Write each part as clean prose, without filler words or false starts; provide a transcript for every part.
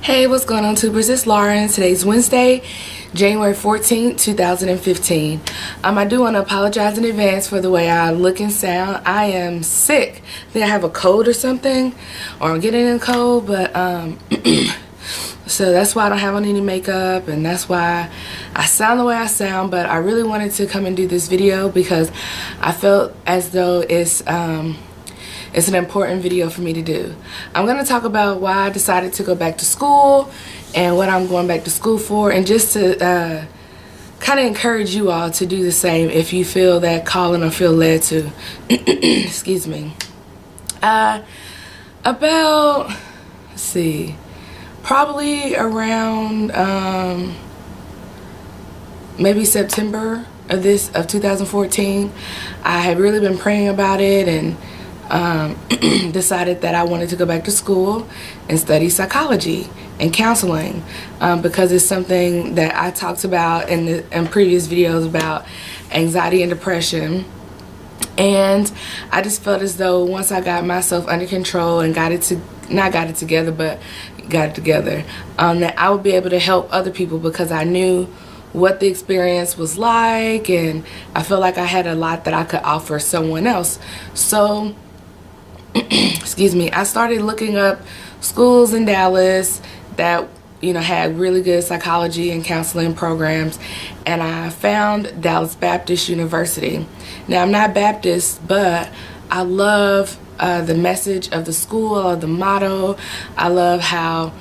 Hey, what's going on, tubers? It's Lauren. Today's Wednesday, January 14th, 2015. I do want to apologize in advance for the way I look and sound. I am sick. I think I have a cold or something, or I'm getting a cold, but so that's why I don't have on any makeup, and that's why I sound the way I sound. But I really wanted to come and do this video because I felt as though it's an important video for me to do. I'm going to talk about why I decided to go back to school and what I'm going back to school for, and just to kind of encourage you all to do the same if you feel that calling or feel led to. Excuse me. Let's see, probably around maybe September of 2014, I had really been praying about it and decided that I wanted to go back to school and study psychology and counseling, because it's something that I talked about in previous videos about anxiety and depression. And I just felt as though once I got myself under control and got it together, that I would be able to help other people, because I knew what the experience was like, and I felt like I had a lot that I could offer someone else. So excuse me, I started looking up schools in Dallas that had really good psychology and counseling programs, and I found Dallas Baptist University. Now, I'm not Baptist, but I love the message of the school, of the motto. I love how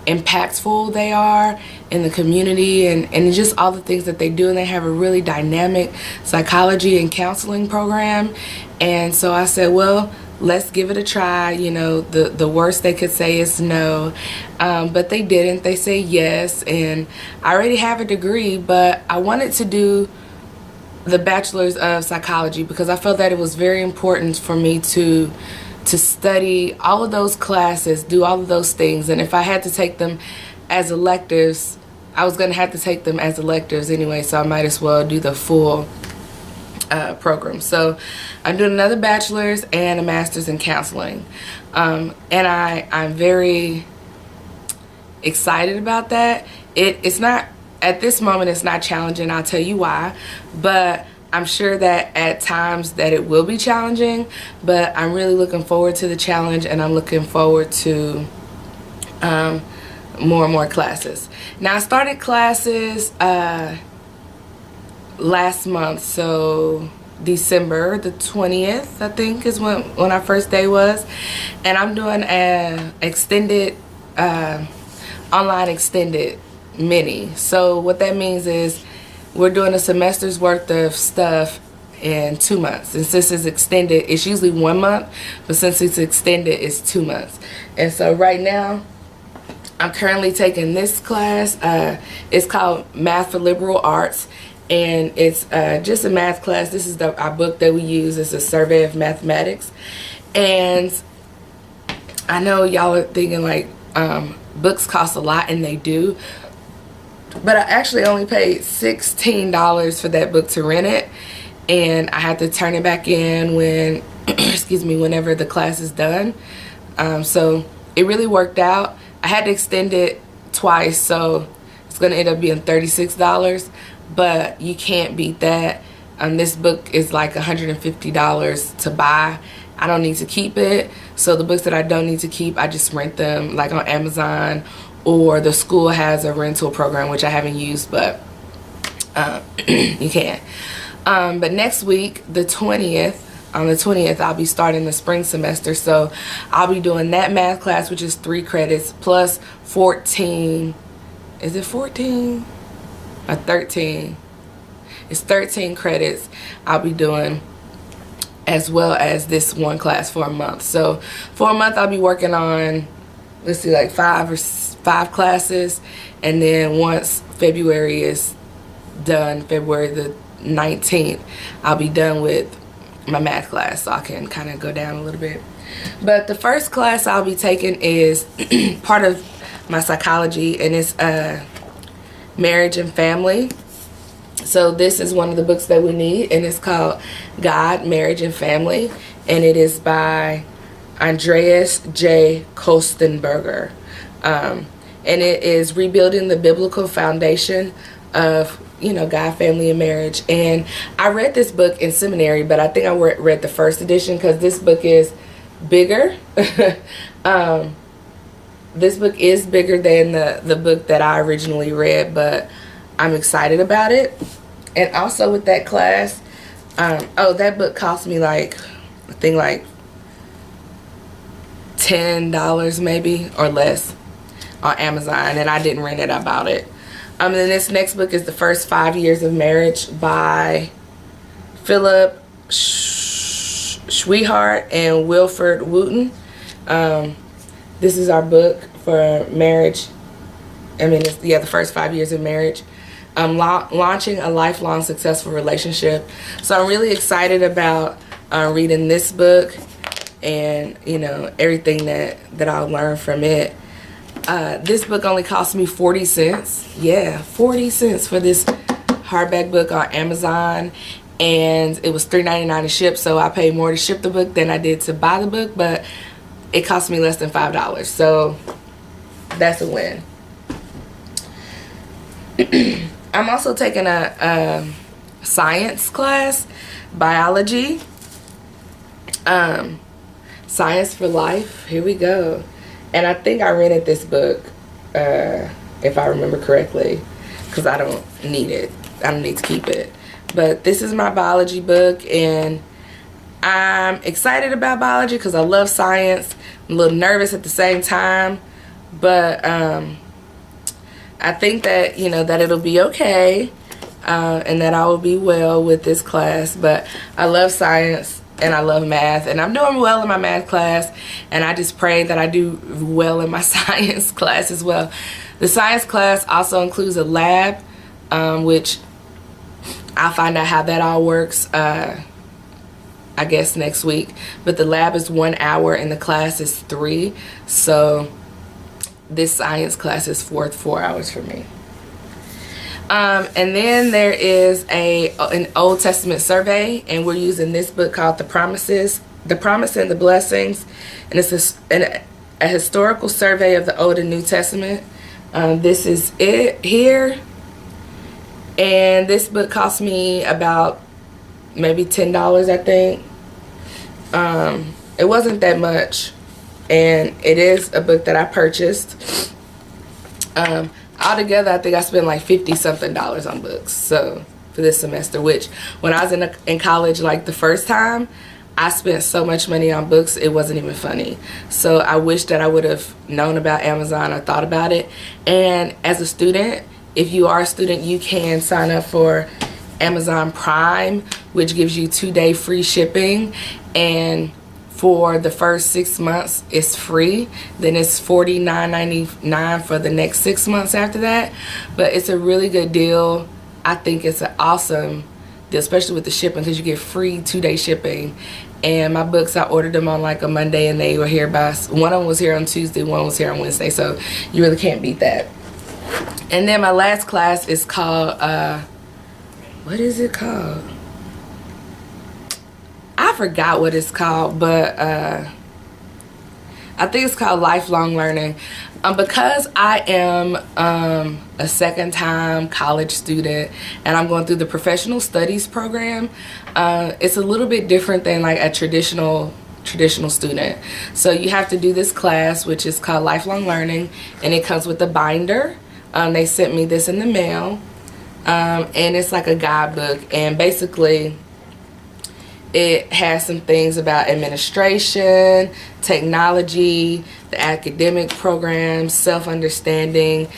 impactful they are in the community, and just all the things that they do. And they have a really dynamic psychology and counseling program. And so I said, well, let's give it a try. The worst they could say is no, but they didn't. They say yes, and I already have a degree, but I wanted to do the bachelor's of psychology because I felt that it was very important for me to study all of those classes, do all of those things. And if I had to take them as electives, I was going to have to take them as electives anyway, so I might as well do the full program. So I'm doing another bachelor's and a master's in counseling, and I'm very excited about that. It's not, at this moment, it's not challenging. I'll tell you why, but I'm sure that at times that it will be challenging, but I'm really looking forward to the challenge, and I'm looking forward to more and more classes. Now, I started classes last month, so December the 20th, I think, is when our first day was, and I'm doing an extended online extended mini. So what that means is we're doing a semester's worth of stuff in 2 months, and since it's extended, it's usually 1 month, but since it's extended, it's 2 months. And so right now I'm currently taking this class. It's called Math for Liberal Arts, and it's just a math class. This is our book that we use. It's a survey of mathematics. And I know y'all are thinking like books cost a lot, and they do, but I actually only paid $16 for that book to rent it, and I have to turn it back in when excuse me, whenever the class is done. So it really worked out. I had to extend it twice, so it's going to end up being $36, but you can't beat that. This book is like $150 to buy. I don't need to keep it, so the books that I don't need to keep, I just rent them like on Amazon, or the school has a rental program, which I haven't used, but you can. But next week, on the 20th, I'll be starting the spring semester, so I'll be doing that math class, which is 3 credits plus 14. Is it 14 or 13? It's 13 credits I'll be doing, as well as this one class for a month. So for a month, I'll be working on, let's see, like 5 classes, and then once February is done, February the 19th, I'll be done with my math class, so I can kind of go down a little bit. But the first class I'll be taking is part of my psychology, and it's marriage and family. So this is one of the books that we need, and it's called God, Marriage and Family, and it is by Andreas J. Kostenberger. And it is rebuilding the biblical foundation of, you know, God, family, and marriage. And I read this book in seminary, but I think I read the first edition because this book is bigger. This book is bigger than the book that I originally read, but I'm excited about it. And also with that class, that book cost me like, I think like $10 maybe or less on Amazon, and I didn't rent it, I bought it. And then this next book is The First 5 Years of Marriage by Philip Schwehart and Wilford Wooten. This is our book for marriage. I mean, it's, yeah, The First 5 Years of Marriage. Launching a lifelong successful relationship. So I'm really excited about reading this book and, you know, everything that I'll learn from it. This book only cost me 40 cents. Yeah, 40 cents for this hardback book on Amazon. And it was $3.99 to ship, so I paid more to ship the book than I did to buy the book, but it cost me less than $5. So that's a win. I'm also taking a science class, biology, Science for Life. Here we go. And I think I rented this book, if I remember correctly, because I don't need it. I don't need to keep it. But this is my biology book, and I'm excited about biology because I love science. I'm a little nervous at the same time, but I think that, you know, that it'll be okay, and that I will be well with this class. But I love science and I love math, and I'm doing well in my math class, and I just pray that I do well in my science class as well. The science class also includes a lab, which I'll find out how that all works, I guess next week. But the lab is 1 hour and the class is 3. So this science class is 4 hours for me. And then there is an Old Testament survey, and we're using this book called The Promise and the Blessings, and it's a historical survey of the Old and New Testament. This is it here, and this book cost me about maybe $10, I think. It wasn't that much, and it is a book that I purchased. Altogether, I think I spent like $50-something on books, so for this semester, which when I was in college, like the first time, I spent so much money on books, it wasn't even funny. So I wish that I would have known about Amazon or thought about it. And as a student, if you are a student, you can sign up for Amazon Prime, which gives you 2-day free shipping, and for the first 6 months it's free. Then it's $49.99 for the next 6 months after that. But it's a really good deal. I think it's an awesome deal, especially with the shipping, because you get free 2-day shipping. And my books, I ordered them on like a Monday, and they were here by, one of them was here on Tuesday, one was here on Wednesday, so you really can't beat that. And then my last class is called what is it called? I forgot what it's called, but I think it's called Lifelong Learning. Because I am a second-time college student and I'm going through the professional studies program, it's a little bit different than like a traditional student. So you have to do this class, which is called Lifelong Learning, and it comes with a binder. They sent me this in the mail, and it's like a guidebook, and basically it has some things about administration, technology, the academic programs, self-understanding,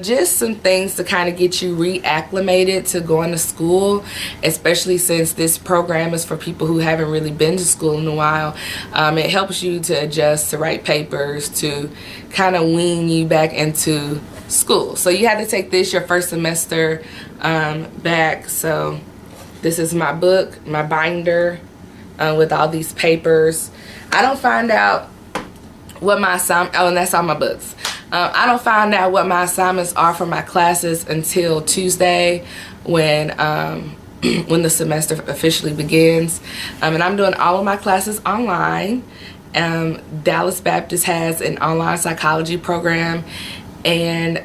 just some things to kind of get you reacclimated to going to school, especially since this program is for people who haven't really been to school in a while. It helps you to adjust, to write papers, to kind of wean you back into school. So you had to take this your first semester back. So this is my book, my binder, with all these papers. I don't find out what my assignment, and that's all my books. I don't find out what my assignments are for my classes until Tuesday, when when the semester officially begins. And I'm doing all of my classes online, Dallas Baptist has an online psychology program, and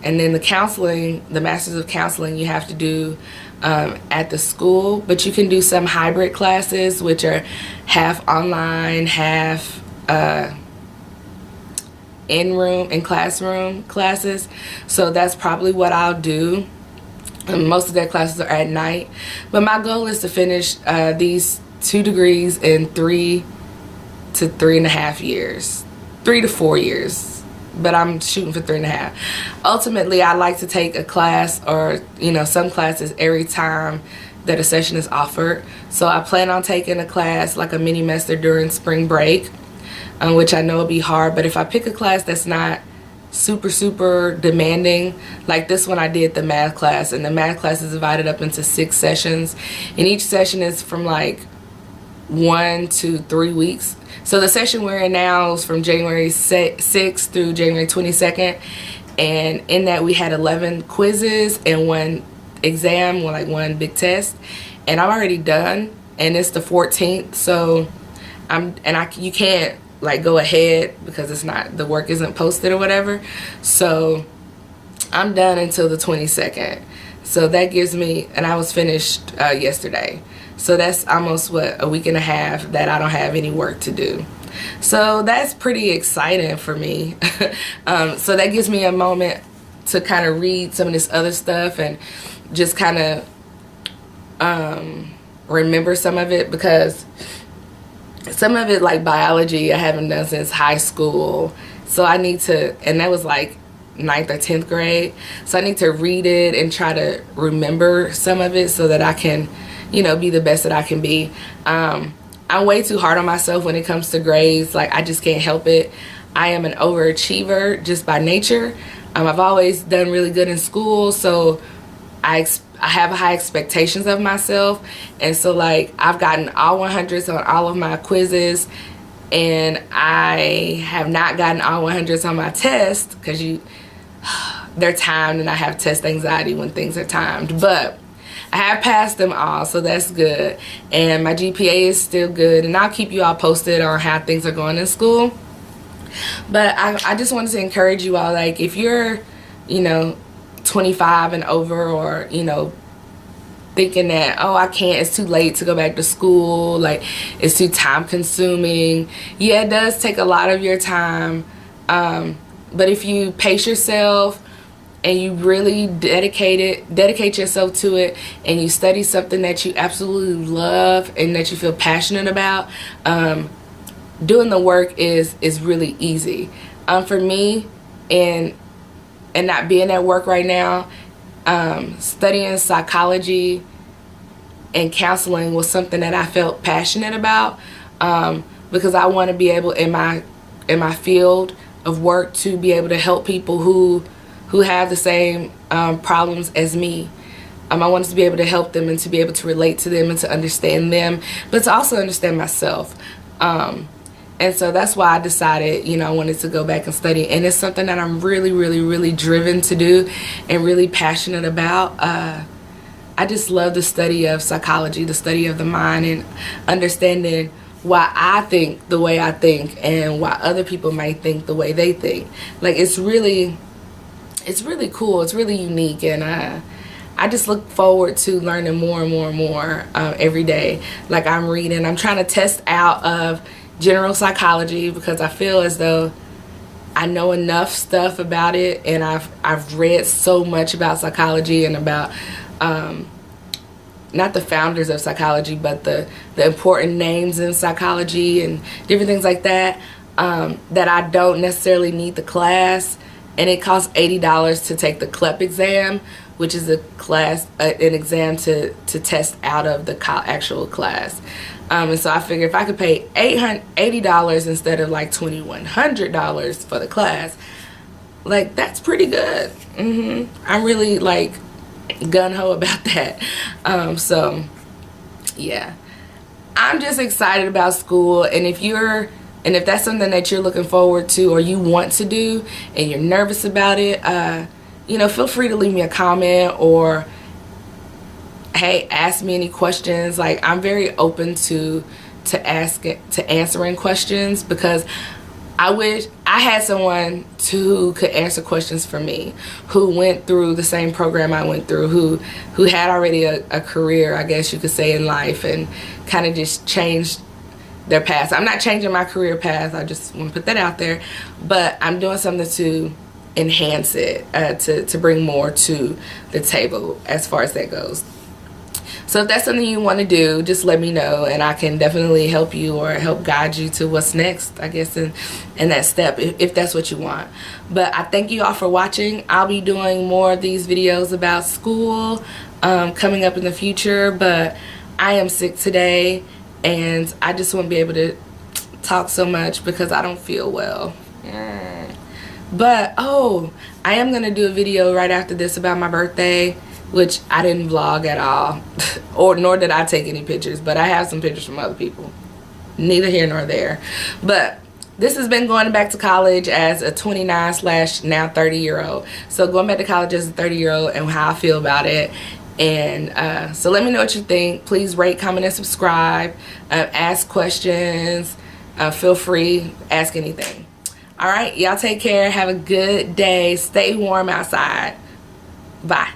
then the counseling, the Masters of Counseling, you have to do at the school, but you can do some hybrid classes, which are half online, half in-room and classroom classes. So that's probably what I'll do. Most of their classes are at night, but my goal is to finish these 2 degrees in 3 to 3.5 years, 3 to 4 years, but I'm shooting for 3.5. Ultimately, I like to take a class, or some classes, every time that a session is offered. So I plan on taking a class, like a mini semester during spring break, which I know will be hard, but if I pick a class that's not super demanding, like this one, I did the math class, and the math class is divided up into 6 sessions, and each session is from like 1 to 3 weeks. So the session we're in now is from January 6th through January 22nd, and in that we had 11 quizzes and 1 exam, like 1 big test, and I'm already done, and it's the 14th. So you can't like go ahead because it's not, the work isn't posted or whatever. So I'm done until the 22nd. So that gives me, and I was finished yesterday. So that's almost a week and a half that I don't have any work to do. So that's pretty exciting for me. So that gives me a moment to kind of read some of this other stuff and just kind of remember some of it, because some of it, like biology, I haven't done since high school. So I need to, and that was like 9th or 10th grade. So I need to read it and try to remember some of it so that I can, be the best that I can be. I'm way too hard on myself when it comes to grades. Like, I just can't help it. I am an overachiever just by nature. I've always done really good in school, so I have high expectations of myself, and so like I've gotten all 100s on all of my quizzes, and I have not gotten all 100s on my tests because they're timed, and I have test anxiety when things are timed. But I have passed them all, so that's good, and my GPA is still good, and I'll keep you all posted on how things are going in school. But I just wanted to encourage you all, like, if you're 25 and over, or thinking that, oh, I can't, it's too late to go back to school, like it's too time consuming. Yeah, it does take a lot of your time, but if you pace yourself and you really dedicate yourself to it, and you study something that you absolutely love and that you feel passionate about, doing the work is really easy. For me, and not being at work right now, studying psychology and counseling was something that I felt passionate about, because I want to be able, in my field of work, to be able to help people who have the same problems as me. I wanted to be able to help them and to be able to relate to them and to understand them, but to also understand myself. And so that's why I decided, I wanted to go back and study. And it's something that I'm really driven to do and really passionate about. I just love the study of psychology, the study of the mind, and understanding why I think the way I think and why other people might think the way they think. Like, it's really cool. It's really unique. And I just look forward to learning more and more every day. Like, I'm trying to test out of general psychology, because I feel as though I know enough stuff about it, and I've read so much about psychology and about not the founders of psychology, but the important names in psychology and different things like that, that I don't necessarily need the class. And it costs $80 to take the CLEP exam, which is an exam to test out of the actual class. And so I figured if I could pay $80 instead of like $2,100 for the class, like, that's pretty good. I'm really like gung-ho about that. So yeah, I'm just excited about school. And if that's something that you're looking forward to, or you want to do, and you're nervous about it, feel free to leave me a comment, or hey, ask me any questions. Like, I'm very open to to answering questions, because I wish I had someone who could answer questions for me, who went through the same program I went through, who had already a career, I guess you could say, in life, and kind of just changed their path. I'm not changing my career path, I just want to put that out there, but I'm doing something to enhance it, to bring more to the table as far as that goes. So if that's something you want to do, just let me know, and I can definitely help you or help guide you to what's next, I guess, in that step, if that's what you want. But I thank you all for watching. I'll be doing more of these videos about school coming up in the future, but I am sick today, and I just won't be able to talk so much because I don't feel well. But, oh, I am going to do a video right after this about my birthday, which I didn't vlog at all, nor did I take any pictures, but I have some pictures from other people. Neither here nor there. But this has been going back to college as a 29/now 30-year-old. So going back to college as a 30-year-old and how I feel about it. And so let me know what you think. Please rate, comment, and subscribe. Ask questions. Feel free. Ask anything. All right. Y'all take care. Have a good day. Stay warm outside. Bye.